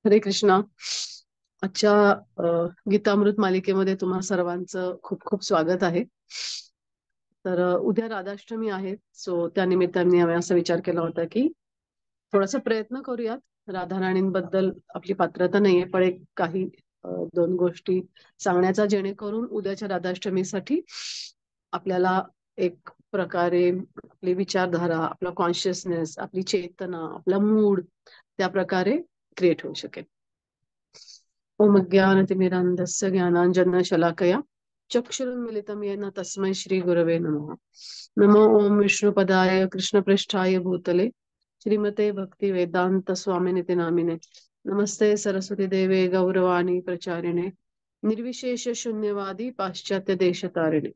हरे कृष्णा. आजच्या गीतामृत मालिकेमध्ये तुम्हा सर्वांचं खूप खूप स्वागत आहे. तर उद्या राधाष्टमी आहे. सो त्या निमित्ताने आम्ही असा विचार केला होता की थोडासा प्रयत्न करूयात. राधा राणींबद्दल आपली पात्रता नाहीये, पण एक काही दोन गोष्टी सांगण्याचा, जेणेकरून उद्याच्या राधाष्टमीसाठी आपल्याला एक प्रकारे आपली विचारधारा, आपला कॉन्शियसनेस, आपली चेतना, आपला मूड त्या प्रकारे क्रिएट होऊ शकेल. ओम ज्ञानतिमिरान्धस्य ज्ञानाञ्जनशलाकया चक्षुरुन्मिलितं येन तस्मै श्रीगुरवे नमः. नमो ओम विष्णुपदाय कृष्णपृष्ठाय भूतले श्रीमते भक्तिवेदान्त स्वामिनिति नामिने. नमस्ते सरस्वती देवे गौरवाणी प्रचारिणे निर्विशेष शून्यवादी पाश्चात्य देशतारिणे.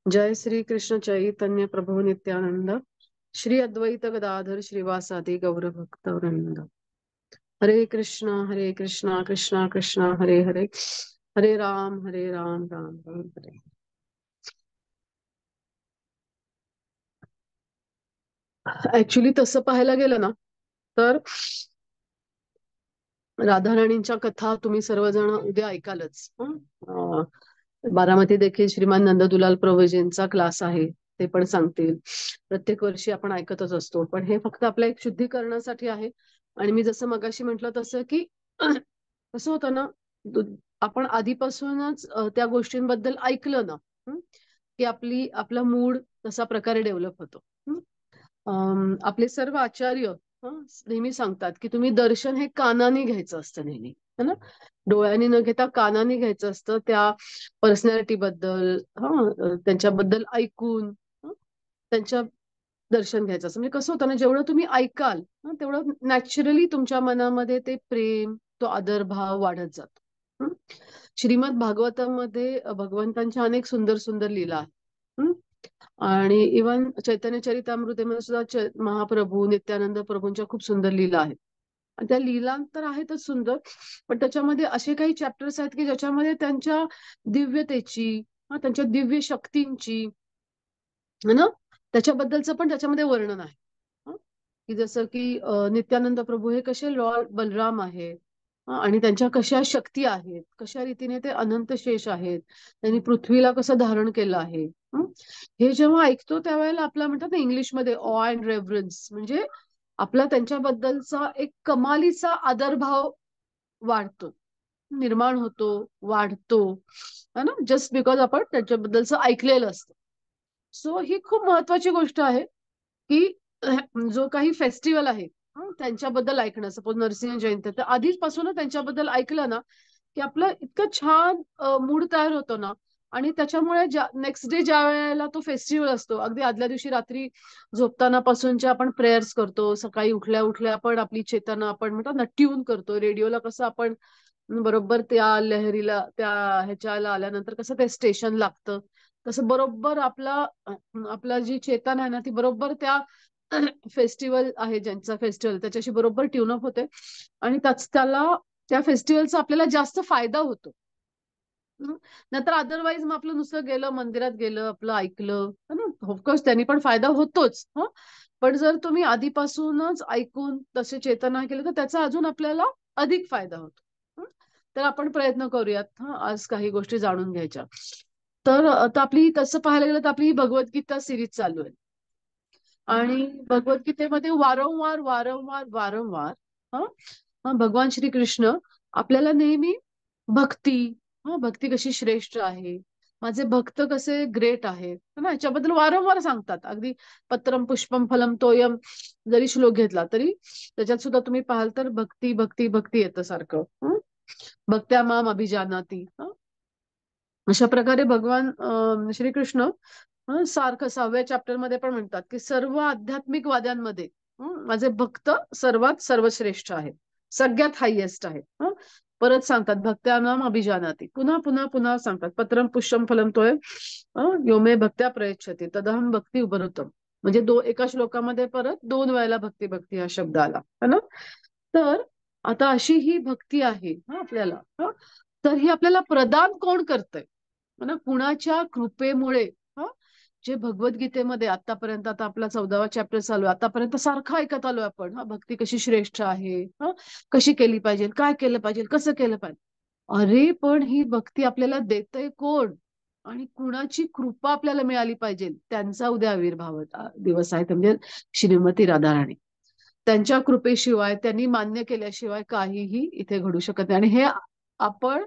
जय श्री कृष्ण चैतन्य प्रभु नित्यानंद श्री अद्वैत गदाधर श्रीवासादि गौर भक्तवृंद. हरे कृष्णा कृष्णा कृष्णा हरे हरे, हरे राम राम राम हरे. ऍक्च्युली तसं पाहायला गेलं ना, तर राधा राणींच्या कथा तुम्ही सर्वजण उद्या ऐकालच. बारामती देखील श्रीमान नंददुलाल प्रभूजींचा क्लास आहे, ते पण सांगतील. प्रत्येक वर्षी आपण ऐकतच असतो, पण हे फक्त आपल्या एक शुद्धीकरणासाठी आहे. आणि मी जसं मगाशी म्हटलं तसं की कसं होतं ना, आपण आधीपासूनच त्या गोष्टींबद्दल ऐकलं ना, की आपला मूड तसा प्रकारे डेव्हलप होतो. आपले सर्व आचार्य नेहमी सांगतात की तुम्ही दर्शन हे कानाने घ्यायचं असतं नेहमी, है ना. डोळ्यांनी न घेता कानाने घ्यायचं असतं. त्या पर्सनॅलिटी बद्दल त्यांच्याबद्दल ऐकून त्यांच्या दर्शन घ्यायचं असतं. म्हणजे कसं होतं ना, जेवढं तुम्ही ऐकाल तेवढं नॅचरली तुमच्या मनामध्ये ते प्रेम, तो आदरभाव वाढत जातो. श्रीमद भागवतामध्ये भगवंतांच्या अनेक सुंदर सुंदर लीला आहेत. आणि इवन चैतन्य चरितामृतेमध्ये सुद्धा महाप्रभू नित्यानंद प्रभूंच्या खूप सुंदर लीला आहेत. आणि त्या लीला तर आहेतच सुंदर, पण त्याच्यामध्ये असे काही चॅप्टर्स आहेत की ज्याच्यामध्ये त्यांच्या दिव्यतेची, त्यांच्या दिव्य शक्तींची, है ना, त्याच्याबद्दलचं पण त्याच्यामध्ये वर्णन आहे. की जसं की नित्यानंद प्रभू हे कसे लॉर्ड बलराम आहेत, आणि त्यांच्या कशा शक्ती आहेत, कशा रीतीने ते अनंत शेष आहेत, त्यांनी पृथ्वीला कसं धारण केलं आहे. हे जेव्हा ऐकतो त्यावेळेला आपला म्हणतात ना इंग्लिशमध्ये ऑ अँड रेव्हरन्स, म्हणजे आपला त्यांच्याबद्दलचा एक कमालीचा आदरभाव वाढतो, निर्माण होतो, वाढतो, है ना, जस्ट बिकॉज आपण त्याच्याबद्दलचं ऐकलेलं असतं. सो ही खूप महत्वाची गोष्ट आहे की जो काही फेस्टिवल आहे त्यांच्याबद्दल ऐकणं. सपोज नरसिंह जयंती, तर आधीपासूनच त्यांच्याबद्दल ऐकलं ना की आपलं इतकं छान मूड तयार होतो ना. आणि त्याच्यामुळे नेक्स्ट डे ज्या वेळेला तो फेस्टिवल असतो, अगदी आदल्या दिवशी रात्री झोपताना पासूनच्या आपण प्रेयर्स करतो, सकाळी उठल्या उठल्या आपण आपली चेतना आपण म्हणतात ना ट्यून करतो. रेडिओला कसं आपण बरोबर त्या लहरीला, त्या ह्याच्याला आल्यानंतर कसं ते स्टेशन लागतं, तसं बरोबर आपला जी चेतना आहे ना ती बरोबर त्या फेस्टिवल आहे, ज्यांचा फेस्टिवल त्याच्याशी बरोबर ट्यूनअप होते. आणि त्या फेस्टिवलचा आपल्याला जास्त फायदा होतो. नाहीतर अदरवाईज मग आपलं नुसतं गेलं, मंदिरात गेलं, आपलं ऐकलं, ना, ऑफकोर्स त्यांनी पण फायदा होतोच. पण जर तुम्ही आधीपासूनच ऐकून तसे चेतना केलं तर त्याचा अजून आपल्याला अधिक फायदा होतो. तर आपण प्रयत्न करूयात आज काही गोष्टी जाणून घ्यायच्या. तर आता आपली तसं पाहायला गेलं तर आपली ही भगवद्गीता सिरीज चालू आहे. आणि भगवद्गीतेमध्ये वारंवार वारंवार वारंवार भगवान श्रीकृष्ण आपल्याला नेहमी भक्ती, भक्ती कशी श्रेष्ठ आहे, माझे भक्त कसे ग्रेट आहेत ना, याच्याबद्दल वारंवार सांगतात. अगदी पत्रम पुष्पम फलम तोयम जरी श्लोक घेतला तरी त्याच्यात सुद्धा तुम्ही पाहाल तर भक्ती भक्ती भक्ती येतं सारखं. भक्त्या माम अभिजानाती. अशा प्रकारे भगवान श्रीकृष्ण सारखं 6व्या चॅप्टर मध्ये पण म्हणतात की सर्व आध्यात्मिक वाद्यांमध्ये माझे भक्त सर्वात सर्वश्रेष्ठ आहेत, सगळ्यात हायएस्ट आहेत. परत सांगतात भक्त्यानाम अभिजानाती, पुन्हा पुन्हा पुन्हा सांगतात पत्रम पुष्पम फलम तोय योमे भक्त्या प्रयच्छति तदहम भक्ती उभरतम. म्हणजे एका श्लोकामध्ये परत 2 वेळेला भक्ती भक्ती हा शब्द आला, है ना. तर आता अशी ही भक्ती आहे आपल्याला. तर ही आपल्याला प्रदान कोण करतंय, कुणाच्या कृपेमुळे, जे भगवद्गीतेमध्ये आतापर्यंत, आता आपला 14वा चॅप्टर चालू आहे, आतापर्यंत सारखं ऐकत आलोय आपण. हा, भक्ती कशी श्रेष्ठ आहे, हा, कशी केली पाहिजे, काय केलं पाहिजे, कसं केलं पाहिजे. अरे पण ही भक्ती आपल्याला देतंय कोण आणि कुणाची कृपा आपल्याला मिळाली पाहिजे, त्यांचा उद्या आविर्भाव दिवस आहे, म्हणजे श्रीमती राधाराणी. त्यांच्या कृपेशिवाय, त्यांनी मान्य केल्याशिवाय काहीही इथे घडू शकत नाही. आणि हे आपण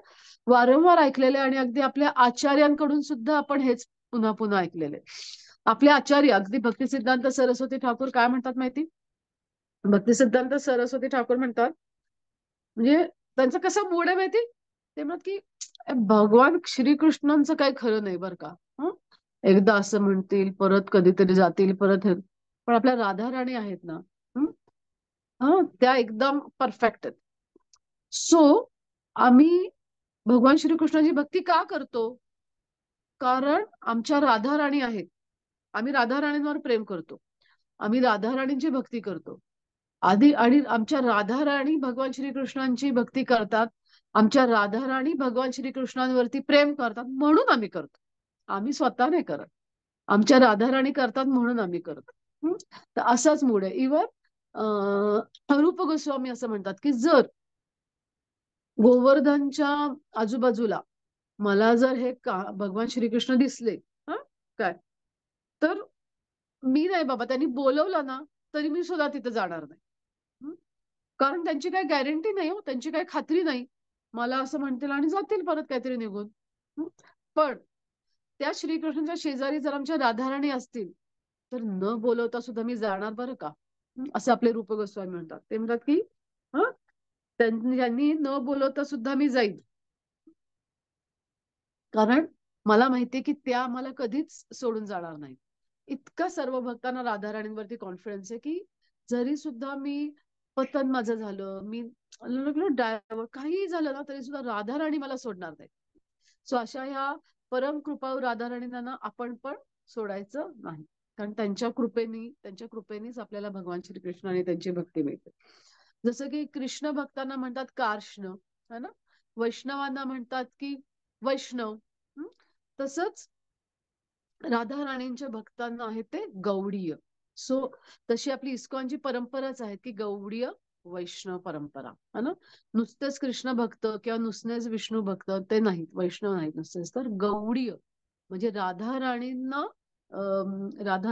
वारंवार ऐकलेले आणि अगदी आपल्या आचार्यांकडून सुद्धा आपण हेच पुन्हा पुन्हा ऐकलेले. आपले आचार्य अगदी भक्तिसिद्धांत सरस्वती ठाकूर काय म्हणतात माहिती? भक्तिसिद्धांत सरस्वती ठाकूर म्हणतात, म्हणजे त्यांचं कसं मूड आहे माहिती? ते म्हणत की भगवान श्रीकृष्णांचं काही खरं नाही बरं का. हं? एकदा असं म्हणतील, परत कधीतरी जातील, परत पण आपल्या राधा राणी आहेत ना, त्या एकदम परफेक्ट आहेत. सो आम्ही भगवान श्रीकृष्णाची भक्ती का करतो? कारण आमच्या राधा राणी आहेत. आम्ही राधा राणींवर प्रेम करतो. आम्ही राधा राणींची भक्ती करतो. आधी आणि आमच्या राधा राणी भगवान श्रीकृष्णांची भक्ती करतात. आमच्या राधा राणी भगवान श्रीकृष्णांवरती प्रेम करतात म्हणून आम्ही करतो. आम्ही स्वतः नाही करत. आमच्या राधा राणी करतात म्हणून आम्ही करतो. तर असाच मूड आहे. इव्हन रूप गोस्वामी असं म्हणतात की जर गोवर्धनच्या आजूबाजूला मला जर हे भगवान श्रीकृष्ण दिसले, हा, काय, तर मी नाही बाबा, त्यांनी बोलवलं ना तरी मी सुद्धा तिथे जाणार नाही. कारण त्यांची काही गॅरंटी नाही हो, त्यांची काही खात्री नाही. मला असं म्हणतील आणि जातील परत काहीतरी निघून. पण त्या श्रीकृष्णाच्या शेजारी जर आमच्या राधाराणी असतील तर न बोलवता सुद्धा मी जाणार बरं का. असं आपले रूप गोस्वामी म्हणतात. ते म्हणतात की त्यांनी न बोलवता सुद्धा मी जाईल, कारण मला माहितीये की त्या मला कधीच सोडून जाणार नाही. इतका सर्व भक्तांना राधाराणींवरती कॉन्फिडन्स आहे की जरी सुद्धा मी पतन माझं झालं, मी काही झालं ना, तरी सुद्धा राधाराणी मला सोडणार नाही. सो अशा ह्या परम कृपाळू राधाराणींना आपण पण सोडायचं नाही, कारण त्यांच्या कृपेनेच आपल्याला भगवान श्रीकृष्ण आणि त्यांची भक्ती मिळते. जसं की कृष्ण भक्तांना म्हणतात कार्ष्ण, है ना, वैष्णवांना म्हणतात की वैष्णव. तसंच राधा राणींच्या भक्तांना आहे ते गौडीय. सो तशी आपली इस्कॉनची परंपराच आहे की गौडीय वैष्णव परंपरा, है ना. नुसतेच कृष्ण भक्त किंवा नुसतेच विष्णू भक्त ते नाहीत, वैष्णव नाहीत नुसतेच, तर गौडीय म्हणजे राधा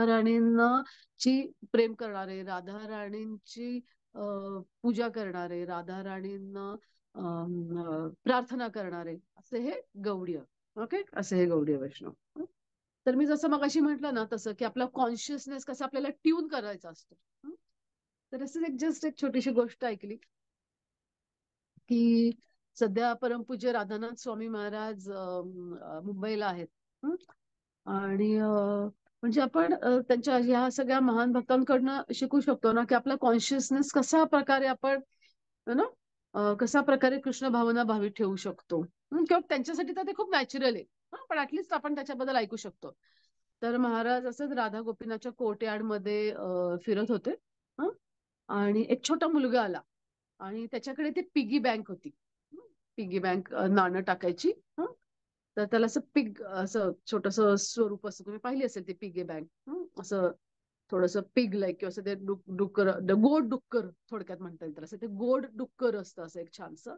राणींना ची प्रेम करणारे, राधा राणींची पूजा करणारे, राधा राणींना प्रार्थना करणारे, असे हे गौडीय. ओके, असे हे गौडीय वैष्णव. तर मी जसं मगाशी म्हटलं ना, तसं की आपला कॉन्शियसनेस कसं आपल्याला ट्यून करायचा असतो. तर असं एक छोटीशी गोष्ट ऐकली की सध्या परमपूज्य राधानाथ स्वामी महाराज मुंबईला आहेत. आणि म्हणजे आपण त्यांच्या ह्या सगळ्या महान भक्तांकडनं शिकू शकतो ना की आपला कॉन्शियसनेस कसा प्रकारे आपण कसा प्रकारे कृष्ण भावना भावी ठेवू शकतो. किंवा त्यांच्यासाठी तर ते खूप नॅचरल आहे, पण ऍटलिस्ट आपण त्याच्याबद्दल ऐकू शकतो. तर महाराज असंच राधा गोपीनाथच्या कोर्टयार्ड मध्ये फिरत होते. आणि एक छोटा मुलगा आला आणि त्याच्याकडे ती पिगी बँक होती. पिगी बँक नाणं टाकायची. तर त्याला असं असं छोटस स्वरूप असं, तुम्ही पाहिली असेल ती पिगी बँक, असं थोडस पिग लाईक किंवा असं ते डुक्कर, गोड डुक्कर थोडक्यात म्हणता येईल. तर असं ते गोड डुक्कर असतं असं एक छानसं,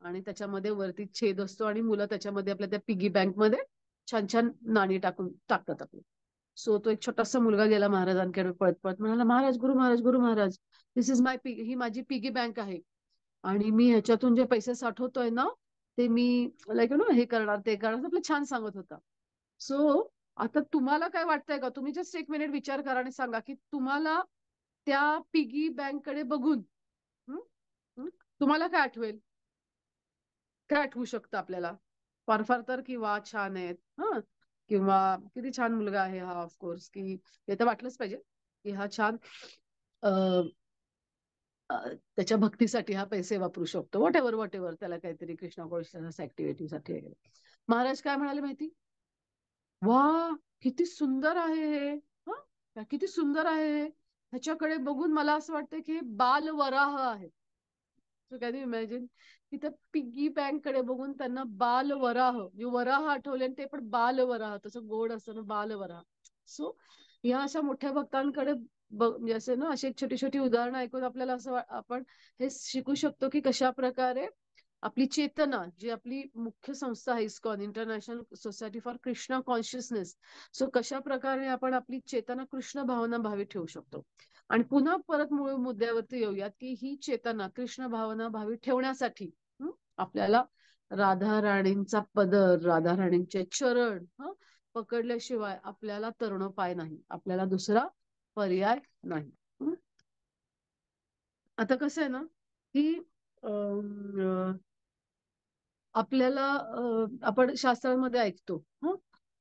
आणि त्याच्यामध्ये वरती छेद असतो आणि मुलं त्याच्यामध्ये आपल्या त्या पिगी बँक मध्ये छान छान नाणी टाकतात आपले. सो तो एक छोटासा मुलगा गेला महाराजांकडे पळत पळत, म्हणाला, महाराज, गुरु महाराज, गुरु महाराज, दिस इज माय पिगी, ही माझी पिगी बँक आहे आणि मी ह्याच्यातून जे पैसे साठवतोय ना ते मी लाईक हे करणार ते करणार, आपलं छान सांगत होता. सो आता तुम्हाला काय वाटतंय का? तुम्ही जस्ट एक मिनिट विचार करा आणि सांगा की तुम्हाला त्या पिगी बँक कडे बघून तुम्हाला काय आठवेल? काय आठवू शकतं आपल्याला? फार फार तर की वा छान आहेत, किंवा किती छान मुलगा आहे हा, ऑफकोर्स की हे तर वाटलंच पाहिजे की हा छान त्याच्या भक्तीसाठी हा पैसे वापरू शकतो. वॉट एव्हर त्याला काहीतरी कृष्णा कॉन्शियसनेस ऍक्टिव्हिटीसाठी वगैरे. महाराज काय म्हणाले माहिती? वा, किती सुंदर आहे हे, किती सुंदर आहे हे. ह्याच्याकडे बघून मला असं वाटतं की बाल वराह आहे. सो कॅन यू इमॅजिन की त्या पिगी बँक कडे बघून त्यांना बाल वराह, वराह आठवले आणि ते पण बाल वराह, तसं गोड असतं ना बाल वराह. सो या अशा मोठ्या भक्तांकडे म्हणजे असे ना, अशी एक छोटी छोटी उदाहरणं ऐकून आपल्याला असं आपण हे शिकू शकतो की कशा प्रकारे आपली चेतना, जी आपली मुख्य संस्था आहे ISKCON, international society for Krishna consciousness, so कशा प्रकारे आपण आपली चेतना कृष्ण भावना भावी ठेवू शकतो. आणि पुन्हा परत मूळ मुद्द्यावरती येऊयात की ही चेतना कृष्ण भावना भावी ठेवण्यासाठी आपल्याला राधा राणींचा पदर, राधा राणींचे चरण पकडल्याशिवाय आपल्याला तरणोपाय नाही, आपल्याला दुसरा पर्याय नाही. आता कसं आहे ना की आपल्याला आपण शास्त्रांमध्ये ऐकतो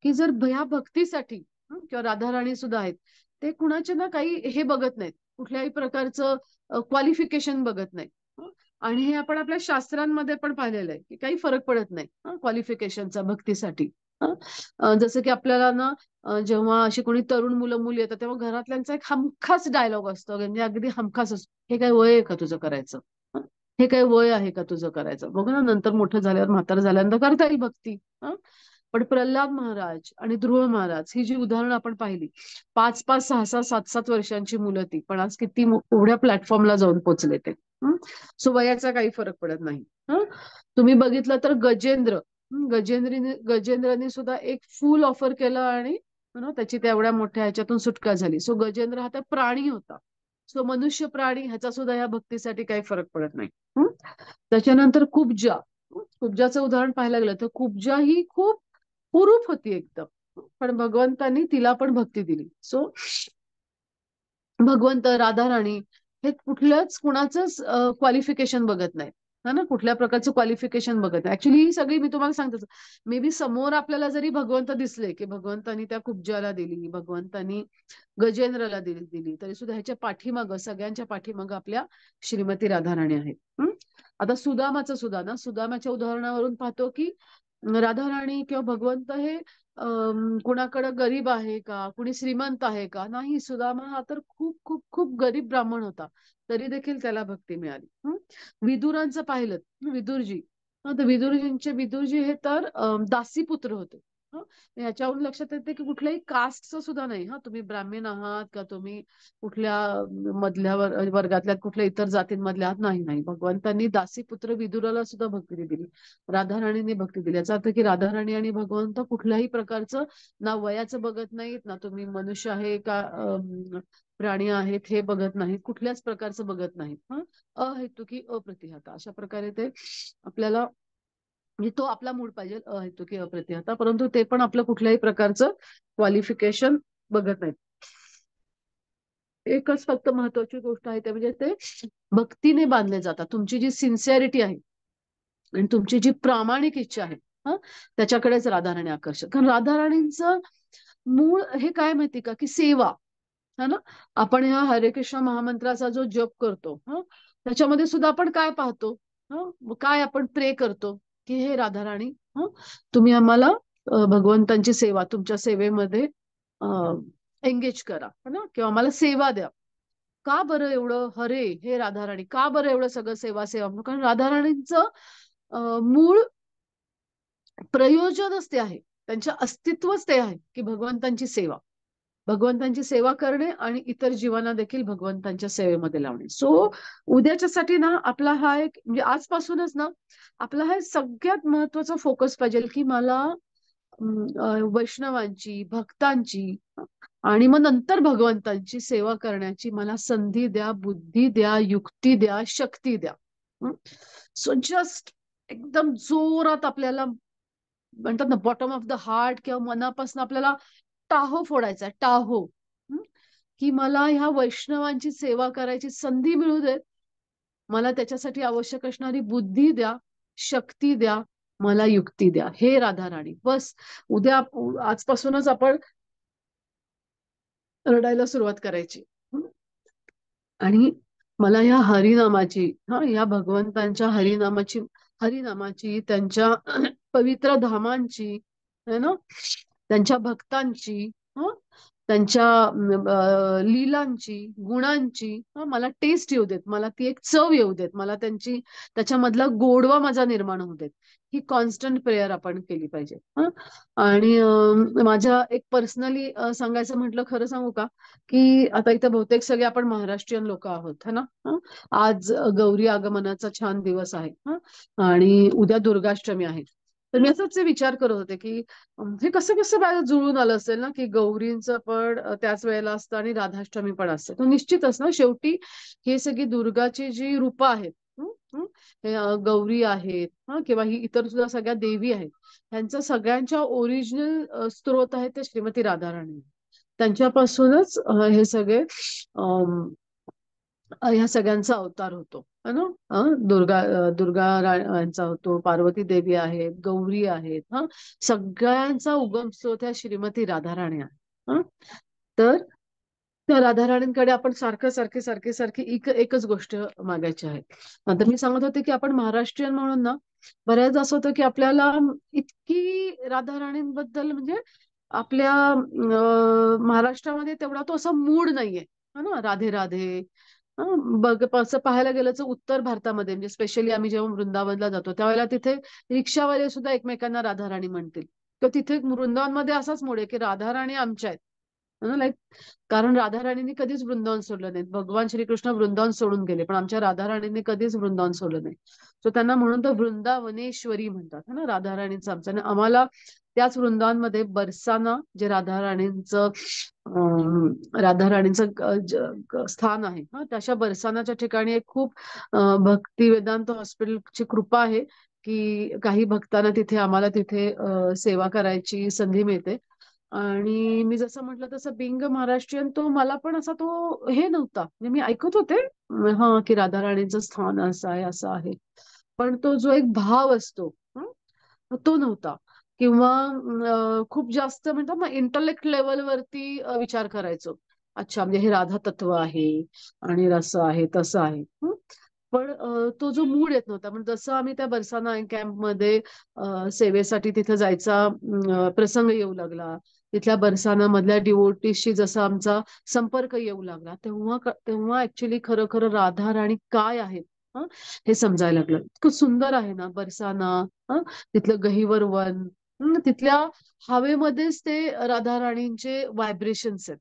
की जर भया भक्तीसाठी किंवा राधा राणी सुद्धा आहेत, ते कुणाचे ना काही हे बघत नाहीत, कुठल्याही प्रकारचं क्वालिफिकेशन बघत नाहीत. आणि हे आपण आपल्या शास्त्रांमध्ये पण पाहिलेलं आहे की काही फरक पडत नाही क्वालिफिकेशनचा भक्तीसाठी. जसं की आपल्याला ना जेव्हा अशी कोणी तरुण मुलं मुली येतात तेव्हा घरातल्यांचा एक हमखास डायलॉग असतो, म्हणजे अगदी हमखास असतो, हे काय वय आहे का तुझं करायचं? हे काय वय आहे का तुझं करायचं? बघ ना, नंतर मोठं झाल्यावर, म्हातारं झाल्यानंतर करता येईल भक्ती. पण प्रल्हाद महाराज आणि ध्रुव महाराज ही जी उदाहरणं आपण पाहिली, 5-5, 6-6, 7-7 वर्षांची मुलं ती, पण आज किती एवढ्या प्लॅटफॉर्मला जाऊन पोहोचले ते. सो वयाचा काही फरक पडत नाही. तुम्ही बघितलं तर गजेंद्रने सुद्धा एक फूल ऑफर केलं आणि त्याची तेवढ्या मोठ्या ह्याच्यातून सुटका झाली. सो गजेंद्र हा तर प्राणी होता. सो मनुष्य प्राणी ह्याचा सुद्धा या भक्तीसाठी काही फरक पडत नाही. त्याच्यानंतर कुब्जाचं उदाहरण पाहायला गेलं तर कुब्जा ही खूप कुरूप होती एकदम, पण भगवंतांनी तिला पण भक्ती दिली. सो भगवंत, राधा राणी हे कुठल्याच कुणाचंच क्वालिफिकेशन बघत नाही, ना कुठल्या प्रकारचं क्वालिफिकेशन बघत नाही. ऍक्च्युली ही सगळी मी तुम्हाला सांगते, मे बी समोर आपल्याला जरी भगवंत दिसले की भगवंतांनी त्या कुब्जाला दिली, भगवंतांनी गजेंद्रला दिली तरी सुद्धा ह्याच्या पाठीमागं, सगळ्यांच्या पाठीमागं आपल्या श्रीमती राधा राणी आहेत. आता सुदामाचं सुद्धा ना, सुदामाच्या उदाहरणावरून पाहतो की राधा राणी किंवा भगवंत हे कुणाकडे गरीब आहे का, कुणी श्रीमंत आहे का? नाही, सुदामा हा तर खूप खूप खूप गरीब ब्राह्मण होता, तरी देखील त्याला भक्ती मिळाली. विदुरांचं पाहिलं, विदुरजी, तर विदुरजी हे तर दासीपुत्र होते. याच्यावरून लक्षात येते की कुठल्याही कास्टचं सुद्धा नाही, तुम्ही ब्राह्मण आहात का, तुम्ही कुठल्या मधल्या वर्गातल्या कुठल्या इतर जातींमधल्या आहात, नाही नाही, भगवंतांनी दासीपुत्र विदुराला सुद्धा भक्ती दिली, राधा राणीने भक्ती दिली. याचा अर्थ की राधा राणी आणि भगवंत कुठल्याही प्रकारचं ना वयाचं बघत नाहीत, ना तुम्ही मनुष्य आहे का प्राणी आहेत हे बघत नाहीत, कुठल्याच प्रकारचं बघत नाहीत. अहेतुकी अप्रतिहता अशा प्रकारे ते आपल्याला, म्हणजे तो आपला मूड पाहिजे अहेतुकी अप्रतिहता, परंतु ते पण आपलं कुठल्याही प्रकारचं क्वालिफिकेशन बघत नाहीत. एकच फक्त महत्वाची गोष्ट आहे ते म्हणजे ते भक्तीने बांधले जातात. तुमची जी सिन्सिअरिटी आहे आणि तुमची जी प्रामाणिक इच्छा आहे त्याच्याकडेच राधाराणी आकर्षक. कारण राधाराणींचं मूळ हे काय माहिती का की सेवा है ना. आपण ह्या हरे कृष्ण महामंत्राचा जो जप करतो त्याच्यामध्ये सुद्धा आपण काय पाहतो, काय आपण प्रे करतो की हे राधाराणी तुम्ही आम्हाला भगवंतांची सेवा, तुमच्या सेवेमध्ये एंगेज करा है ना, किंवा आम्हाला सेवा द्या. का बरं एवढं हरे हे राधाराणी, का बरं एवढं सगळं सेवा सेवा? कारण राधाराणींचं मूळ प्रयोजनच ते आहे, त्यांचं अस्तित्वच ते आहे की भगवंतांची सेवा, भगवंतांची सेवा करणे आणि इतर जीवांना देखील भगवंतांच्या सेवेमध्ये लावणे. सो उद्याच्यासाठी ना आपला हा एक, म्हणजे आजपासूनच ना आपला हा सगळ्यात महत्वाचा फोकस पाहिजे की मला वैष्णवांची, भक्तांची आणि मग नंतर भगवंतांची सेवा करण्याची मला संधी द्या, बुद्धी द्या, युक्ती द्या, शक्ती द्या. सो जस्ट एकदम जोरात आपल्याला म्हणतात ना, बॉटम ऑफ द हार्ट किंवा मनापासून आपल्याला टाहो फोडायचा, टाहो, की मला ह्या वैष्णवांची सेवा करायची संधी मिळू देत, मला त्याच्यासाठी आवश्यक असणारी बुद्धी द्या, शक्ती द्या, मला युक्ती द्या. हे राधा राणी, बस उद्या आजपासूनच आपण रडायला सुरुवात करायची. आणि मला या हरिनामाची, या भगवंतांच्या हरिनामाची त्यांच्या पवित्र धामांची है ना, त्यांच्या भक्तांची त्यांच्या लीलांची, गुणांची मला टेस्ट येऊ देत, मला ती एक चव येऊ देत, मला त्याच्यामधला गोडवा माझा निर्माण होऊ देत. ही कॉन्स्टंट प्रेयर आपण केली पाहिजे. आणि माझ्या एक पर्सनली सांगायचं म्हटलं, खरं सांगू का, की आता इथं बहुतेक सगळे आपण महाराष्ट्रीयन लोक आहोत है ना. आज गौरी आगमनाचा छान दिवस आहे. आणि उद्या दुर्गाष्टमी आहे. तर मी असंच विचार करत होते की हे कसं कसं बाहेर जुळून आलं असेल ना, की गौरींचं पण त्याच वेळेला असतं आणि राधाष्टमी पण असते. तर निश्चितच ना, शेवटी हे सगळी दुर्गाची जी रूपं आहेत, हं, हं, हे गौरी आहेत किंवा ही इतर सुद्धा सगळ्या देवी आहेत, ह्यांचा सगळ्यांच्या ओरिजिनल स्त्रोत आहे ते श्रीमती राधाराणी. त्यांच्यापासूनच हे सगळे ह्या सगळ्यांचा अवतार होतो है ना. यांचा होतो, पार्वती देवी आहेत, गौरी आहेत. सगळ्यांचा उगम स्रोत ह्या श्रीमती राधाराणी आहे. तर त्या राधाराणींकडे आपण सारखी एकच गोष्ट मागायची आहे. आता मी सांगत होते की आपण महाराष्ट्रीयन म्हणून ना, बऱ्याच असं होतं की आपल्याला इतकी राधाराणींबद्दल म्हणजे आपल्या महाराष्ट्रामध्ये तेवढा तो असा मूड नाहीये है ना. राधे राधे बघ, असं पाहायला गेलं तर उत्तर भारतामध्ये म्हणजे स्पेशली आम्ही जेव्हा वृंदावनला जातो त्यावेळेला तिथे रिक्षावाले सुद्धा एकमेकांना राधाराणी म्हणतील. तर तिथे वृंदावनमध्ये असाच मोड आहे की राधाराणी आमच्या आहेत. लाईक, कारण राधाराणींनी कधीच वृंदावन सोडलं नाही. भगवान श्रीकृष्ण वृंदावन सोडून गेले, पण आमच्या राधाराणींनी कधीच वृंदावन सोडलं नाही. सो त्यांना म्हणून तर वृंदावनेश्वरी म्हणतात है ना, राधाराणींचं आमचं. आणि आम्हाला त्याच वृंदावनमध्ये बरसाना, जे राधाराणींचं स्थान आहे, तशा बरसानाच्या ठिकाणी एक खूप भक्ती वेदांत हॉस्पिटलची कृपा आहे की काही भक्तांना तिथे, आम्हाला तिथे सेवा करायची संधी मिळते. आणि मी जसं म्हटलं तसं बिंग महाराष्ट्रीयन, तो मला पण असा तो हे नव्हता. म्हणजे मी ऐकत होते की राधाराणींचं स्थान असं आहे असं आहे, पण तो जो एक भाव असतो तो नव्हता. किंवा खूप जास्त म्हणतात ना, इंटलेक्ट लेवलवरती विचार करायचो. अच्छा, म्हणजे हे राधा तत्व आहे आणि रस आहे तसं आहे. पण तो जो मूड येत नव्हता. पण जसं आम्ही त्या बरसाना कॅम्पमध्ये सेवेसाठी तिथे जायचा प्रसंग येऊ लागला, तिथल्या बरसाना मधल्या डिवोटीशी जसा आमचा संपर्क येऊ लागला, तेव्हा ऍक्च्युली खरं खरं राधा राणी काय आहेत हे समजायला लागलं. इतकं सुंदर आहे ना बरसाना. तिथलं गहिवर वन, तिथल्या हवेमध्येच ते राधा राणींचे व्हायब्रेशन्स आहेत.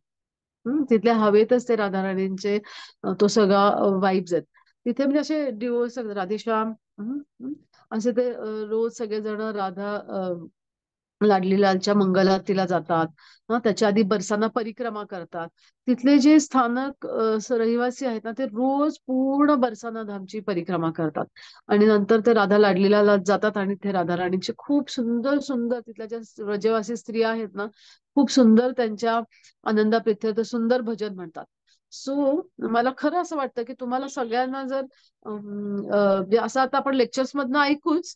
तिथल्या हवेतच ते राधा राणींचे तो सगळा वाईब्स आहेत तिथे. म्हणजे असे डिवोर्स राधेश्याम असे ते रोज सगळेजण राधा लाडली लालच्या मंगल आरतीला जातात. त्याच्या आधी बरसाना परिक्रमा करतात. तिथले जे स्थानक रहिवासी आहेत ना, ते रोज पूर्ण बरसाना धामची परिक्रमा करतात. आणि नंतर ते राधा लाडलीला जातात आणि ते राधा राणीचे खूप सुंदर सुंदर, तिथल्या ज्या व्रजवासी स्त्रिया आहेत ना, खूप सुंदर त्यांच्या आनंदाप्रित्यर्थ सुंदर भजन म्हणतात. सो मला खरं असं वाटतं की तुम्हाला सगळ्यांना जर असं आता आपण लेक्चर्स मधनं ऐकूच,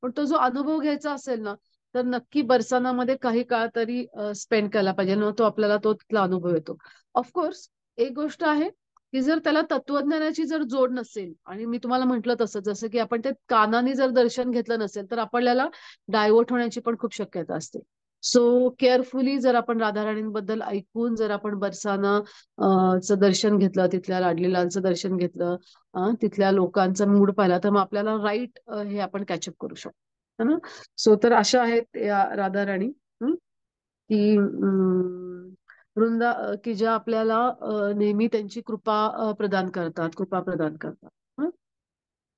पण तो जो अनुभव घ्यायचा असेल ना, तर नक्की बरसानामध्ये काही काळ तरी स्पेंड करायला पाहिजे ना, तो आपल्याला तो तिथला अनुभव येतो. ऑफकोर्स एक गोष्ट आहे की जर त्याला तत्वज्ञानाची जर जोड नसेल, आणि मी तुम्हाला म्हंटल तसं, जसं की आपण ते कानाने जर दर्शन घेतलं नसेल तर आपल्याला डायव्हर्ट होण्याची पण खूप शक्यता असते. सो केअरफुली जर आपण राधाराणींबद्दल ऐकून जर आपण बरसाना चं दर्शन घेतलं, तिथल्या लाडलीलालचं दर्शन घेतलं, तिथल्या लोकांचा मूड पाहिला, तर मग आपल्याला राईट हे आपण कॅचअप करू शकतो है ना. सो तर अशा आहेत या राधाराणी, की की ज्या आपल्याला नेहमी त्यांची कृपा प्रदान करतात.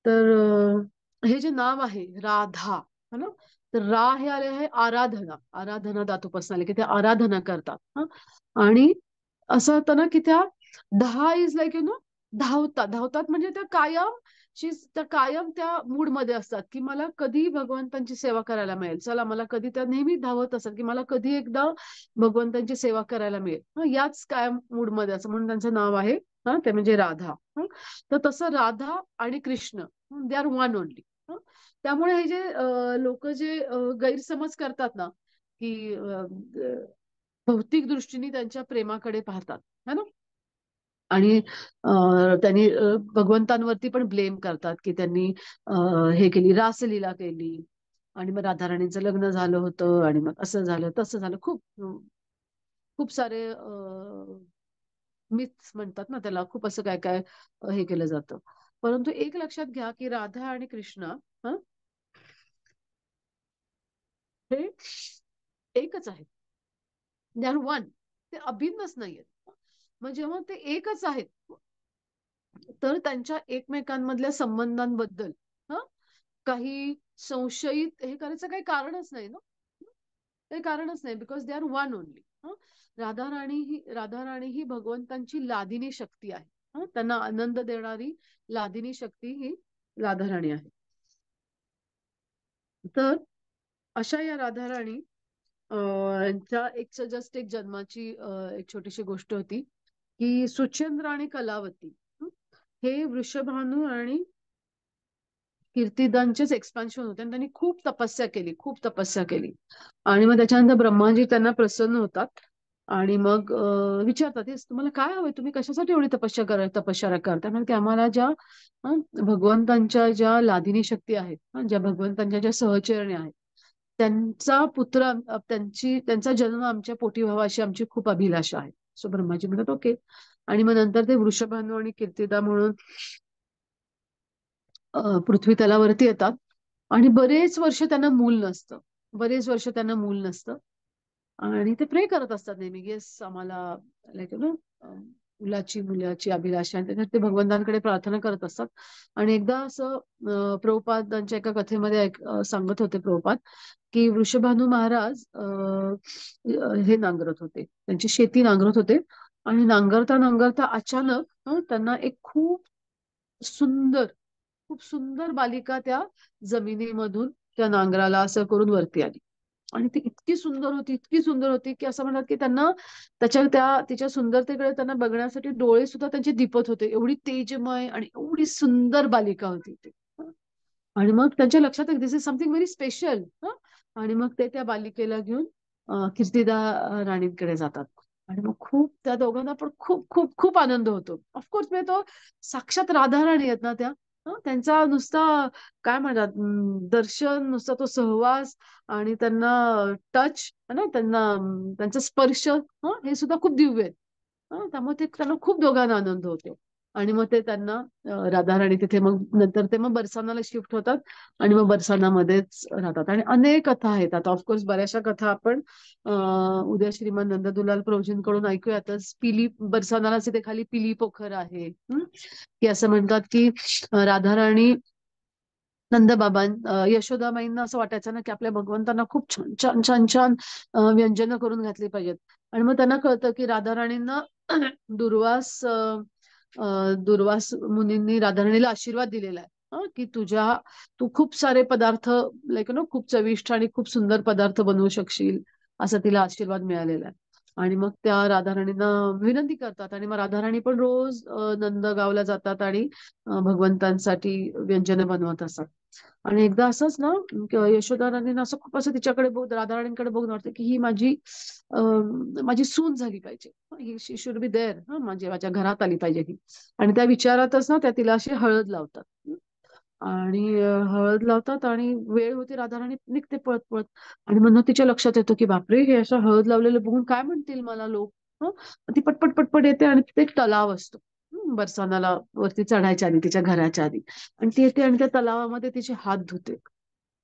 तर हे जे नाव आहे राधा है ना, तर रा हे आले आहे आराधना, आराधना धातूपासून आले की ते आराधना करतात. आणि असं होतं ना की त्या दहा इज लाईक धावतात धावतात, म्हणजे त्या कायम त्या मूड मध्ये असतात की मला कधी भगवंतांची सेवा करायला मिळेल. चला, मला कधी, त्या नेहमी धावत असतात की मला कधी एकदा भगवंतांची सेवा करायला मिळेल. याच कायम मूड मध्ये असं, म्हणून त्यांचं नाव आहे ते म्हणजे राधा. तर तसं राधा आणि कृष्ण दे आर वन ओनली. त्यामुळे हे जे लोक जे गैरसमज करतात ना, की भौतिक दृष्टीने त्यांच्या प्रेमाकडे पाहतात है ना, आणि त्यांनी भगवंतांवरती पण ब्लेम करतात की त्यांनी हे केली, रासलीला केली, आणि मग राधाराणींचं लग्न झालं होतं आणि मग असं झालं तसं झालं खूप. खूप सारे मिथ्स म्हणतात ना त्याला, खूप असं काय काय हे केलं जातं. परंतु एक लक्षात घ्या की राधा आणि कृष्ण हं, हे एकच आहेत. दे आर वन. ते अभिन्नच नाहीयेत. मग जेव्हा ते एकच आहेत, तर त्यांच्या एकमेकांमधल्या संबंधांबद्दल हं, काही संशयित हे करायचं काही कारणच नाही ना. काही कारणच नाही, because they are one only. Radha Rani ही भगवंतांची लादिनी शक्ती आहे. त्यांना आनंद देणारी लादिनी शक्ती ही राधाराणी आहे. तर अशा या राधाराणी यांच्या एक जस्ट एक जन्माची एक छोटीशी गोष्ट होती की सुचंद्र आणि कलावती हे वृषभानू आणि कीर्तिदांचेच एक्सपान्शन होते आणि त्यांनी खूप तपस्या केली, खूप तपस्या केली. आणि मग त्याच्यानंतर ब्रह्माजी त्यांना प्रसन्न होतात आणि मग विचारतात, "हे तुम्हाला काय हवंय? तुम्ही कशासाठी एवढी तपश्चर्या करता?" म्हणजे की आम्हाला ज्या भगवंतांच्या ज्या लादिनी शक्ती आहेत, ज्या भगवंतांच्या ज्या सहचरणी आहेत, त्यांचा पुत्र त्यांचा जन्म आमच्या पोटी व्हावा अशी आमची खूप अभिलाषा आहे. सो ब्रह्माजी म्हणतात ओके. आणि मग नंतर ते वृषभानू आणि कीर्तिदा म्हणून पृथ्वी तलावरती येतात आणि बरेच वर्ष त्यांना मूल नसतं. बरेच वर्ष त्यांना मूल नसतं आणि ते प्रे करत असतात नेहमी, येस आम्हाला लाईक यु नो मुलाची अभिलाषा आहे. त्याच्यात ते भगवंतांकडे प्रार्थना करत असतात. आणि एकदा असं प्रभुपादांच्या एका कथेमध्ये सांगत होते प्रभुपाद की वृषभानू महाराज हे नांगरत होते, त्यांची शेती नांगरत होते आणि नांगरता नांगरता अचानक त्यांना एक सुंदर खूप सुंदर बालिका त्या जमिनीमधून त्या नांगराला असं करून वरती आली. आणि ती इतकी सुंदर होती, इतकी सुंदर होती की असं म्हणतात की त्यांना तिच्या सुंदरतेकडे त्यांना बघण्यासाठी डोळे सुद्धा त्यांचे दिपत होते. एवढी तेजमय आणि एवढी सुंदर बालिका होती ती. आणि मग त्यांच्या लक्षात दिस इज समथिंग व्हेरी स्पेशल. आणि मग ते त्या बालिकेला घेऊन कीर्तिदा राणींकडे जातात. आणि मग खूप त्या दोघांना पण खूप खूप खूप आनंद होतो. ऑफकोर्स म्हणजे तो साक्षात राधा राणी आहेत ना त्या. त्यांचा नुसता काय म्हणतात दर्शन, नुसता तो सहवास आणि त्यांना टच ना, त्यांचा स्पर्श हे सुद्धा खूप दिव्य आहे. त्यामुळे त्यांना खूप दोघांना आनंद होतो. आणि मग ते त्यांना राधाराणी तिथे मग नंतर ते मग बरसानाला शिफ्ट होतात आणि मग बरसानामध्येच राहतात. आणि अनेक कथा आहेत. आता ऑफकोर्स बऱ्याचशा कथा आपण उद्या श्रीमान नंददुलाल प्रभूजींकडून ऐकूयातच. बरसानालाच तिथे खाली पिली पोखर आहे. की असं म्हणतात की राधाराणी नंदबाबां यशोदाबाईंना असं वाटायचं ना की आपल्या भगवंतांना खूप छान छान छान छान व्यंजन करून घातली पाहिजेत. आणि मग त्यांना कळतं की राधाराणींना दुर्वास दुर्वास मुनींनी राधाराणीला आशीर्वाद दिलेला आहे. की तू खूप सारे पदार्थ लाईक खूप चविष्ट आणि खूप सुंदर पदार्थ बनवू शकशील असा तिला आशीर्वाद मिळालेला आहे. आणि मग त्या राधाराणींना विनंती करतात आणि मग राधाराणी पण रोज नंदगावला जातात आणि भगवंतांसाठी व्यंजन बनवत असतात. आणि एकदा असंच ना यशोदा राणींना असं खूप असं तिच्याकडे राधाराणींकडे बघून वाटतं की ही माझी सून झाली पाहिजे. ही शी शुड बी देअर, माझ्या घरात आली पाहिजे ही. आणि त्या विचारातच ना त्या तिला अशी हळद लावतात. आणि हळद लावतात आणि वेळ होती राधाराणी निघते पळत पळत. आणि म्हणून तिच्या लक्षात येतं की बापरे, हे असं हळद लावलेलं बघून काय म्हणतील मला लोक. ती पटपट पटपट येते आणि तिथे एक तलाव असतो. बरसानाला वरती चढायच्या आधी, तिच्या घराच्या आधी. आणि ती येते आणि त्या तलावामध्ये तिचे हात धुते.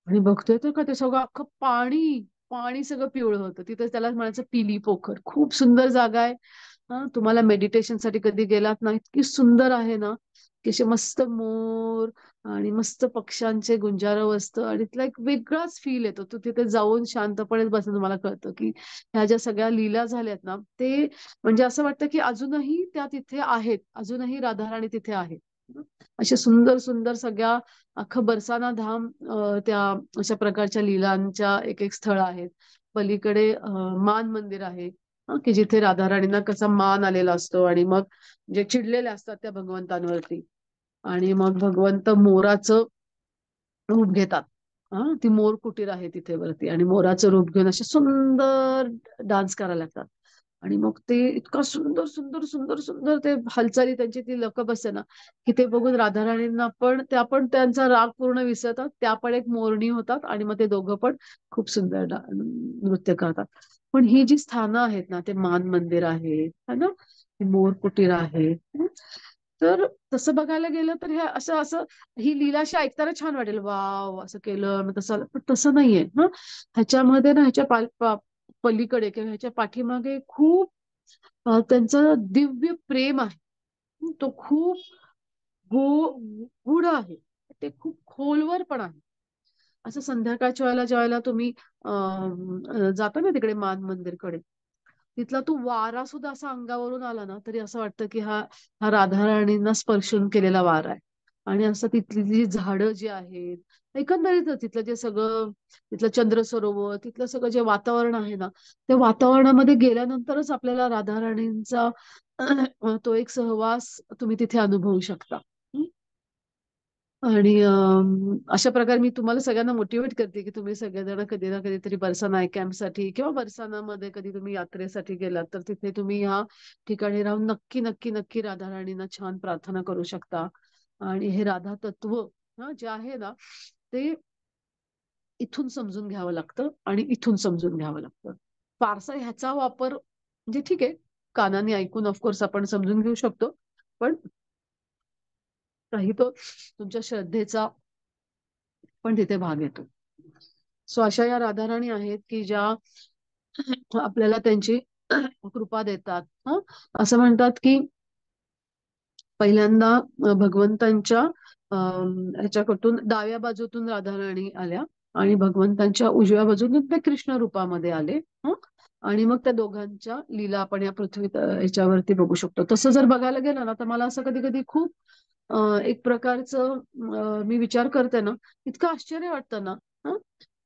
आणि बघतोय तर का ते सगळं अख्खं पाणी पाणी सगळं पिवळं होतं. तिथे त्याला म्हणायचं पिली पोखर. खूप सुंदर जागा आहे. तुम्हाला मेडिटेशन साठी कधी गेलात ना, इतकी सुंदर आहे ना की असे मस्त मोर आणि मस्त पक्ष्यांचे गुंजारव असतं आणि तिला एक वेगळाच फील येतो. तू तिथे जाऊन शांतपणे बसून तुम्हाला कळतं की ह्या ज्या सगळ्या लीला झाल्यात ना, ते म्हणजे असं वाटतं की अजूनही त्या तिथे आहेत, अजूनही राधाराणी तिथे आहेत. अशा सुंदर सुंदर सगळ्या अख्खं बरसाना धाम त्या अशा प्रकारच्या लीलांच्या एक एक स्थळ आहेत. पलीकडे मान मंदिर आहे की जिथे राधाराणींना कसा मान आलेला असतो आणि मग जे चिडलेले असतात त्या भगवंतांवरती. आणि मग भगवंत मोराचं रूप घेतात. ती मोर कुटीर आहे तिथे वरती आणि मोराचं रूप घेऊन असे सुंदर डान्स करायला लागतात. आणि मग ते इतका सुंदर सुंदर सुंदर सुंदर ते हालचाली त्यांची ती लकब असते ना की ते बघून राधाराणींना पण त्या पण त्यांचा राग पूर्ण विसरतात. त्या पण एक मोरणी होतात आणि मग ते दोघं पण खूप सुंदर नृत्य करतात. पण ही जी स्थानं आहेत ना, ते मान मंदिर आहे है ना, मोर कुटीर आहे. तर तसं बघायला गेलं तर हे असं असं ही लीलाशी ऐकताना छान वाटेल, वाव असं केलं मग तसं, पण तसं नाहीये ना. ह्याच्यामध्ये ना ह्याच्या पलीकडे किंवा ह्याच्या पाठीमागे खूप त्यांचं दिव्य प्रेम आहे. तो खूप गूढ आहे, ते खूप खोलवर पण आहे. असं संध्याकाळच्या वेळेला ज्यावेळेला तुम्ही जाता ना तिकडे मान मंदिरकडे, तिथला तो वारा सुद्धा असा अंगावरून आला ना तरी असं वाटतं की हा हा राधाराणींना स्पर्शून केलेला वारा आहे. आणि असं तिथली जी झाडं जी आहेत, एकंदरीत तिथलं जे सगळं, तिथलं चंद्र सरोवर, तिथलं सगळं जे वातावरण आहे ना, त्या वातावरणामध्ये गेल्यानंतरच आपल्याला राधाराणींचा तो एक सहवास तुम्ही तिथे अनुभवू शकता. आणि अशा प्रकारे मी तुम्हाला सगळ्यांना मोटिवेट करते की तुम्ही सगळेजण कधी ना कधीतरी बरसाना कॅम्पसाठी किंवा बरसानामध्ये कधी तुम्ही यात्रेसाठी गेलात तर तिथे तुम्ही ह्या ठिकाणी राहून नक्की नक्की नक्की राधाराणींना छान प्रार्थना करू शकता. आणि हे राधा तत्व जे आहे ना, ते इथून समजून घ्यावं लागतं आणि इथून समजून घ्यावं लागतं. फारसा ह्याचा वापर म्हणजे ठीक आहे, कानाने ऐकून ऑफकोर्स आपण समजून घेऊ शकतो, पण काही तो तुमच्या श्रद्धेचा पण तिथे भाग येतो. सो अशा या राधाराणी आहेत की ज्या आपल्याला त्यांची कृपा देतात. असं म्हणतात की पहिल्यांदा भगवंतांच्या ह्याच्याकडून डाव्या बाजूतून राधाराणी आल्या आणि भगवंतांच्या उजव्या बाजूतून ते कृष्ण रूपामध्ये आले. आणि मग त्या दोघांच्या लीला आपण या पृथ्वी ह्याच्यावरती बघू शकतो. तसं जर बघायला गेलं ना तर मला असं कधी कधी खूप एक प्रकारचं मी विचार करते ना, इतकं आश्चर्य वाटतं ना,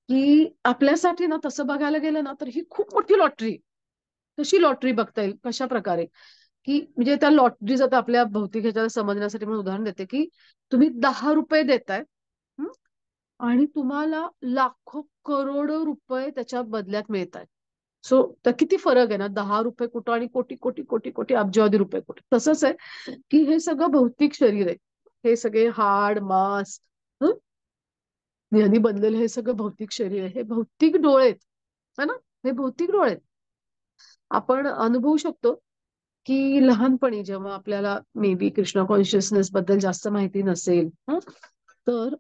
की आपल्यासाठी ना तसं बघायला गेलं ना तर ही खूप मोठी लॉटरी. कशी लॉटरी बघता येईल, कशा प्रकारे, की म्हणजे त्या लॉटरी आता आपल्या भौतिक ह्याच्याला समजण्यासाठी म्हणून उदाहरण देते की तुम्ही 10 रुपये देताय, हं? आणि तुम्हाला लाखो करोडो रुपये त्याच्या बदल्यात मिळत आहेत. सो तर किती फरक आहे ना, 10 रुपये कुठं आणि कोटी कोटी कोटी कोटी अब्जावधी रुपये कुठे. तसंच आहे की हे सगळं भौतिक शरीर आहे. हे सगळे हाड मांस यांनी बनलेलं हे सगळं भौतिक शरीर आहे. हे भौतिक डोळे आहेत, है ना, हे भौतिक डोळे आहेत. आपण अनुभवू शकतो की लहानपणी जेव्हा आपल्याला मे बी कृष्ण कॉन्शियसनेस बद्दल जास्त माहिती नसेल, तर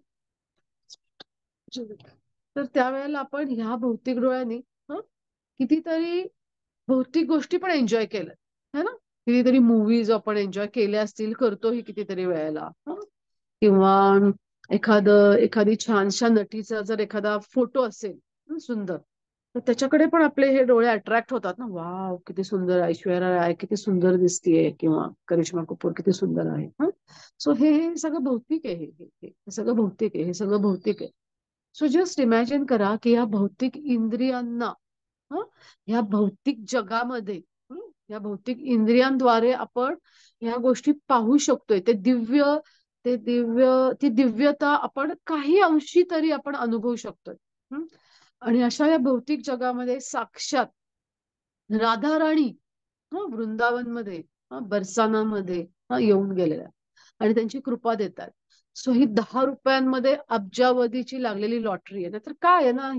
तर त्यावेळेला आपण ह्या भौतिक डोळ्यांनी कितीतरी भौतिक गोष्टी पण एन्जॉय केल्या, है ना. कितीतरी मूवीज आपण एन्जॉय केल्या असतील, करतोही कितीतरी वेळेला. किंवा एखादी छानशा नटीचा जर एखादा फोटो असेल सुंदर, तर त्याच्याकडे पण आपले हे डोळे अट्रॅक्ट होतात ना, वाव किती सुंदर, ऐश्वर्या राय किती सुंदर दिसतीये किंवा करिश्मा कपूर किती सुंदर आहे. सो हे हे सगळं भौतिक आहे. हे सगळं भौतिक आहे, हे सगळं भौतिक आहे. सो जस्ट इमॅजिन करा की या भौतिक इंद्रियांना, ह्या भौतिक जगामध्ये, या भौतिक इंद्रियांद्वारे आपण ह्या गोष्टी पाहू शकतोय. ती दिव्यता आपण काही अंशी तरी आपण अनुभवू शकतोय. आणि अशा या भौतिक जगामध्ये साक्षात राधाराणी वृंदावनमध्ये, बरसानामध्ये येऊन गेलेल्या आणि त्यांची कृपा देतात. सो ही 10 रुपयांमध्ये अब्जावधीची लागलेली लॉटरी आहे. नाहीतर काय आहे ना,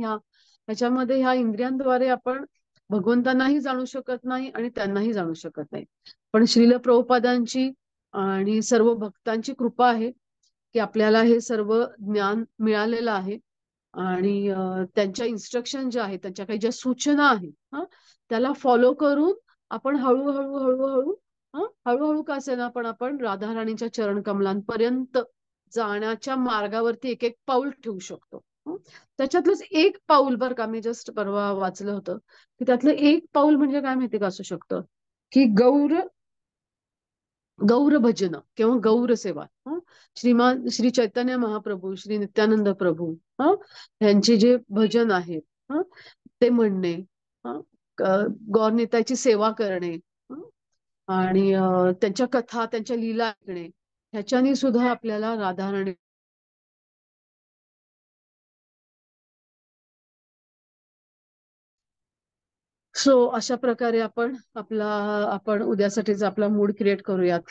ह्याच्यामध्ये ह्या इंद्रियांद्वारे आपण भगवंतांनाही जाणू शकत नाही आणि त्यांनाही जाणू शकत नाही. पण श्रील प्रभुपादांची आणि सर्व भक्तांची कृपा आहे की आपल्याला हे सर्व ज्ञान मिळालेलं आहे. आणि त्यांच्या इन्स्ट्रक्शन ज्या आहेत, त्यांच्या काही ज्या सूचना आहेत, त्याला फॉलो करून आपण हळूहळू हळूहळू हळूहळू का असेना पण आपण राधाराणीच्या चरण कमलांपर्यंत जाण्याच्या मार्गावरती एक एक पाऊल ठेवू शकतो. त्याच्यातलंच एक पाऊल बरं का, मी जस्ट परवा वाचलं होतं की त्यातलं एक पाऊल म्हणजे काय माहिती का असू शकतं, की गौर भजन किंवा गौर सेवा. श्रीमान श्री चैतन्य महाप्रभू, श्री नित्यानंद प्रभू यांचे जे भजन आहेत, ते म्हणणे, गौरनिताईची सेवा करणे, आणि त्यांच्या कथा, त्यांच्या लीला ऐकणे, ह्याच्याने सुद्धा आपल्याला राधाराणी. सो अशा प्रकारे आपण उद्यासाठीचा आपला मूड क्रिएट करूयात.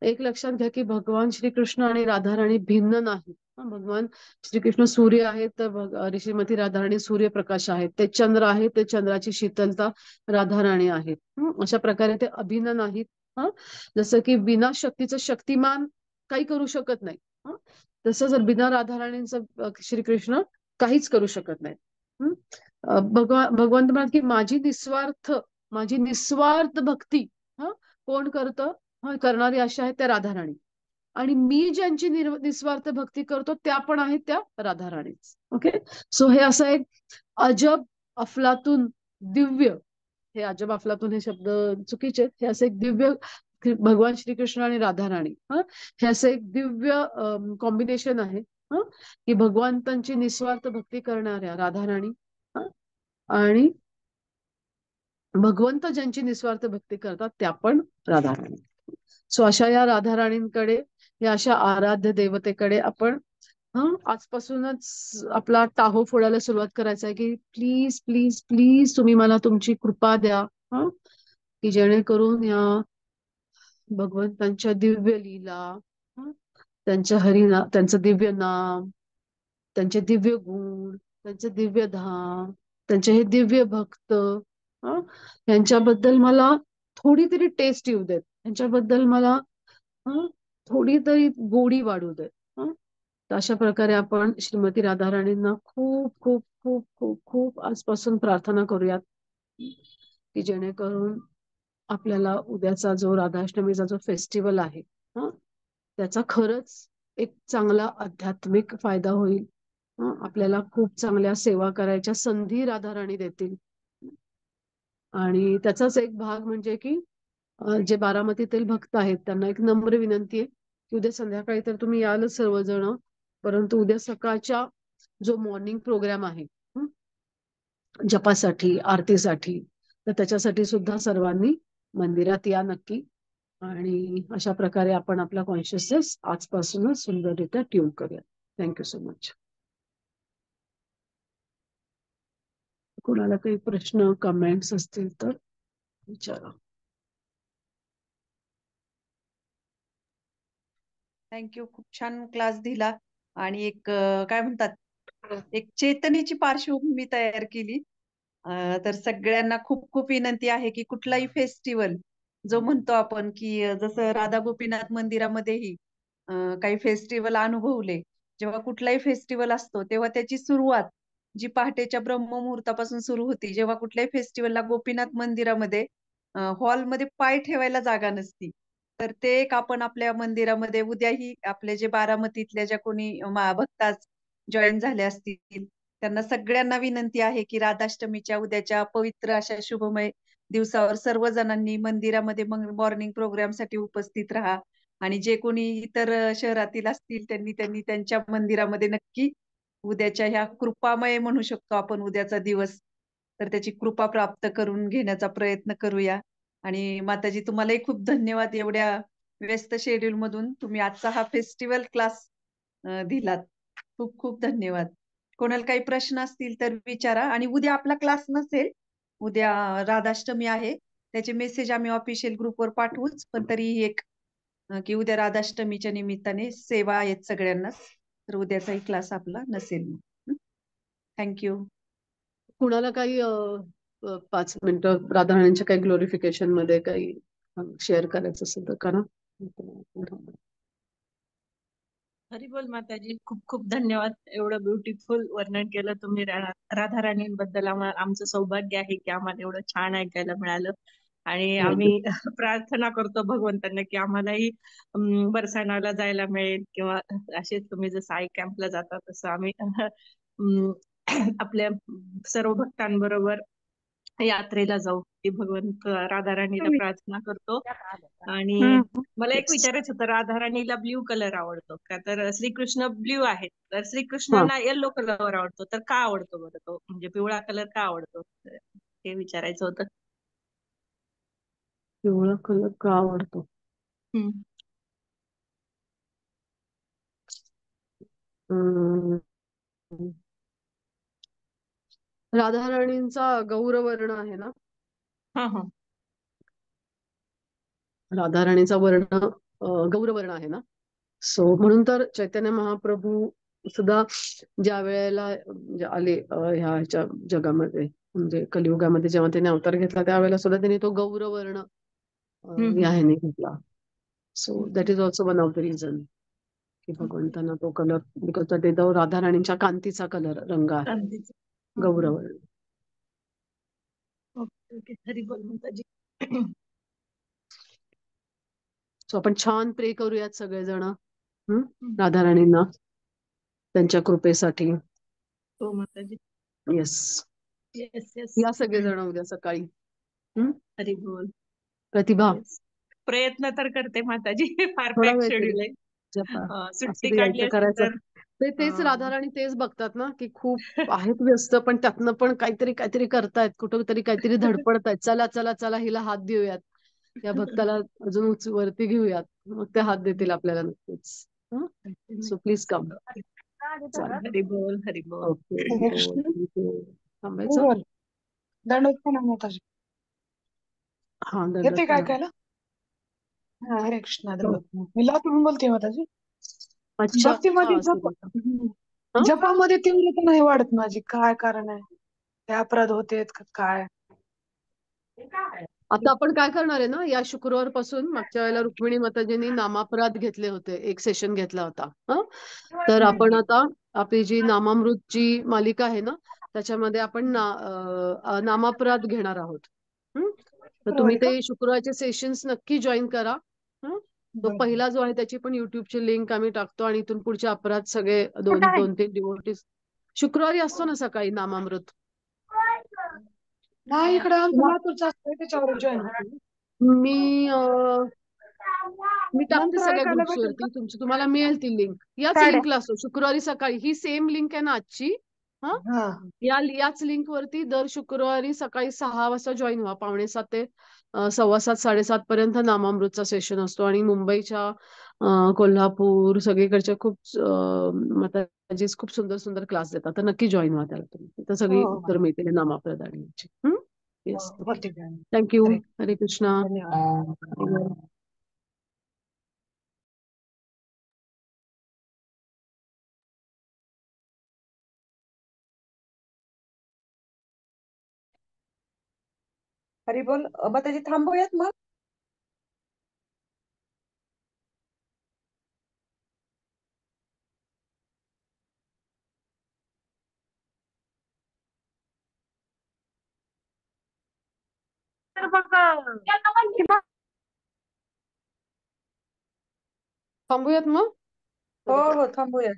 एक लक्षात घ्या की भगवान श्रीकृष्ण आणि राधाराणी भिन्न नाही. भगवान श्रीकृष्ण सूर्य आहेत, तर श्रीमती राधाराणी सूर्यप्रकाश आहेत. ते चंद्र आहे, ते चंद्राची शीतलता राधाराणी आहेत. अशा प्रकारे ते अभिन्न नाहीत. हं. जसं की बिना शक्तीचं शक्तिमान काही करू शकत नाही. तसं जर बिना राधाराणींचं श्रीकृष्ण काहीच करू शकत नाही. भगवंत म्हणतात की माझी निस्वार्थ भक्ती कोण करतं? करणारी अशा आहेत त्या राधाराणी. आणि मी ज्यांची निस्वार्थ भक्ती करतो त्या पण आहेत त्या राधाराणीच. ओके. सो हे असं एक अजब अफलातून दिव्य, हे अजब अफलातून हे शब्द चुकीचे आहेत. हे असं एक दिव्य भगवान श्रीकृष्ण आणि राधाराणी हे असं एक दिव्य कॉम्बिनेशन आहे. की भगवंतांची निस्वार्थ भक्ती करणाऱ्या राधाराणी आणि भगवंत ज्यांची निस्वार्थ भक्ती करतात त्या पण राधाराणी. सो अशा या राधाराणींकडे, या अशा आराध्य देवतेकडे आपण आजपासूनच आपला टाहो फोडायला सुरुवात करायचा आहे की प्लीज प्लीज प्लीज तुम्ही मला तुमची कृपा द्या, की जेणेकरून या भगवंतांच्या दिव्य लीला, त्यांचं दिव्य नाम, त्यांचे दिव्य गुण, त्यांचे दिव्य धाम, त्यांचे हे दिव्य भक्त यांच्याबद्दल मला थोडी तरी टेस्ट येऊ देत, यांच्याबद्दल मला थोडी तरी गोडी वाढू देत. तर अशा प्रकारे आपण श्रीमती राधाराणींना खूप खूप खूप खूप खूप आजपासून प्रार्थना करूयात की जेणेकरून आपल्याला उद्याचा जो राधाष्टमीचा जो फेस्टिवल आहे त्याचा खरंच एक चांगला आध्यात्मिक फायदा होईल. आपल्याला खूप चांगल्या सेवा करायच्या संधी राधाराणी देतील. आणि त्याचाच एक भाग म्हणजे की जे बारामतीतील भक्त आहेत त्यांना एक नम्र विनंती आहे की उद्या संध्याकाळी तर तुम्ही यालच सर्वजण, परंतु उद्या सकाळच्या जो मॉर्निंग प्रोग्राम आहे जपासाठी, आरतीसाठी, तर त्याच्यासाठी सुद्धा सर्वांनी मंदिरात या नक्की. आणि अशा प्रकारे आपण आपला कॉन्शियसनेस आजपासूनच सुंदररित्या ट्यून करूया. Thank you so much. कुणाला काही प्रश्न कमेंट्स असतील तर विचारा. थँक्यू. खूप छान क्लास दिला आणि एक काय म्हणतात एक चेतनेची पार्श्वभूमी तयार केली. तर सगळ्यांना खूप खूप विनंती आहे की कुठलाही फेस्टिवल जो म्हणतो आपण की जसं राधा गोपीनाथ मंदिरामध्येही काही फेस्टिवल अनुभवले. जेव्हा कुठलाही फेस्टिवल असतो तेव्हा त्याची सुरुवात जी पहाटेच्या ब्रह्ममुहूर्तापासून सुरू होती. जेव्हा कुठल्याही फेस्टिवलला गोपीनाथ मंदिरामध्ये हॉलमध्ये पाय ठेवायला जागा नसती. तर ते एक आपण आपल्या मंदिरामध्ये उद्याही आपले जे बारामतीतल्या ज्या कोणी भक्त जॉईन झाले असतील त्यांना सगळ्यांना विनंती आहे की राधाष्टमीच्या उद्याच्या पवित्र अशा शुभमय दिवसावर सर्व जणांनी मंदिरामध्ये मॉर्निंग प्रोग्राम साठी उपस्थित राहा. आणि जे कोणी इतर शहरातील असतील त्यांनी त्यांनी त्यांच्या मंदिरामध्ये नक्की उद्याच्या ह्या कृपामय म्हणू शकतो आपण उद्याचा दिवस, तर त्याची कृपा प्राप्त करून घेण्याचा प्रयत्न करूया. आणि माताजी तुम्हालाही खूप धन्यवाद, एवढ्या व्यस्त शेड्यूल मधून तुम्ही आजचा हा फेस्टिवल क्लास दिलात. खूप खूप धन्यवाद. कोणाला काही प्रश्न असतील तर विचारा. आणि उद्या आपला क्लास नसेल, उद्या राधाष्टमी आहे, त्याचे मेसेज आम्ही ऑफिशियल ग्रुपवर पाठवूच, पण तरीही एक की उद्या राधाष्टमीच्या निमित्ताने सेवा आहेत सगळ्यांनाच, तर उद्याचाही क्लास आपला नसेल. थँक्यू. कुणाला काही 5 मिनिटं राधाराणींच्या काही ग्लोरिफिकेशन मध्ये काही शेअर करायचं असेल तर करा. हरी बोल माताजी. खूप खूप धन्यवाद. एवढं ब्युटिफुल वर्णन केलं तुम्ही राधाराणींबद्दल. आमचं सौभाग्य आहे की आम्हाला एवढं छान ऐकायला मिळालं. आणि आम्ही प्रार्थना करतो भगवंतांना की आम्हालाही बरसाणाला जायला मिळेल, किंवा असेच तुम्ही जसं आई कॅम्पला जाता तसं आम्ही आपल्या सर्व भक्तांबरोबर यात्रेला जाऊ. की भगवंत राधाराणीला प्रार्थना करतो. आणि मला एक विचारायचं होतं, राधाराणीला ब्ल्यू कलर आवडतो का? तर श्रीकृष्ण ब्ल्यू आहेत, तर श्रीकृष्णांना येलो कलर आवडतो, तर का आवडतो बरं तो? म्हणजे पिवळा कलर का आवडतो, हे विचारायचं होतं. पिवळा कलर का आवडतो? राधाराणींचा गौरवर्ण आहे ना, राधाराणीचा वर्ण गौरवर्ण आहे ना. सो म्हणून तर चैतन्य महाप्रभू सुद्धा ज्या वेळेला म्हणजे आले ह्याच्या जगामध्ये, म्हणजे कलियुगामध्ये जेव्हा त्यांनी अवतार घेतला त्यावेळेला सुद्धा त्यांनी तो गौरवर्ण या ह्याने घेतला. So that is also one of the reason की भगवंतांना तो कलर, बिकॉज तो राधाराणींच्या कांतीचा कलर रंग आहे क्रांतीचं. गौरवर्ण. Okay okay. हरी बोल माताजी. सो आपण छान प्रे करूयात सगळेजण राधाराणींना त्यांच्या कृपेसाठी. हो माताजी. Yes, yes yes. या सगळेजण उद्या सकाळी. हरी बोल. प्रतिभा Yes. प्रयत्न तर करते माताजी. फार थोडा पॅक वेळ तरी शेड्यूल आहे. जपा. असं सुट्टी ते काढली यायचं असती करायचं. तर ते तेच राधाराणी तेच बघतात ना की खूप आहेत व्यस्त, पण त्यातनं पण काहीतरी काहीतरी करतायत, कुठंतरी काहीतरी धडपडतायत. चला चला चला हिला हात देऊयात, या भक्ताला अजून वरती घेऊयात, मग ते हात देतील आपल्याला नक्कीच. So please come. हरी बोल हरी बोल. ओके, थांबायचं. दंडवत माताजी हा येते काय दंडवत. ऐकायला? हा, हरे कृष्णा. दंडवत. मी लातूरून बोलते माताजी. अच्छा, भक्तीमध्ये जपामध्ये तीव्रता नाही वाढत माझी, काय कारण आहे? ते अपराध होतेत का काय? आता आपण काय करणार आहे ना, या शुक्रवार पासून मागच्या वेळेला रुक्मिणी माताजींनी नामापराध घेतले होते, एक सेशन घेतला होता. तर आपण आता आपली जी नामामृतची मालिका आहे ना, त्याच्यामध्ये आपण नामापराध घेणार आहोत. तर तुम्ही ते शुक्रवारचे सेशन्स नक्की जॉईन करा. तो पहिला जो आहे त्याची पण युट्यूबची लिंक आम्ही टाकतो, आणि इथून पुढचे अपराध सगळे 2-3 डिवोटीज. शुक्रवारी असतो ना सकाळी नामामृत. नाही, इकडे आमचं लातूरचं असतंय, त्याच्यावर जॉईन होते. मी टाकते नंतर सगळ्या ऐकायला भेटेल ग्रुप्सवरती, तुम्हाला मिळेल ती लिंक. याच लिंकला असतो शुक्रवारी सकाळी. ही सेम लिंक आहे ना आजची. का? याच लिंक वरती दर शुक्रवारी सकाळी 6 वाजता जॉईन व्हा. 6:45 ते 7:15 7:30 पर्यंत नामामृतचा सेशन असतो. आणि मुंबईच्या, कोल्हापूर सगळीकडच्या खूप माताजीच खूप सुंदर सुंदर क्लास देतात. तर नक्की जॉईन व्हा त्याला तुम्ही. तर सगळी उत्तर मिळतील नामाप्रदानाची. Yes, thank you. हरे कृष्णा. धन्यवाद. हरी बोल. माताजी थांबूयात मग. थांबूयात मग. हो हो, थांबूयात.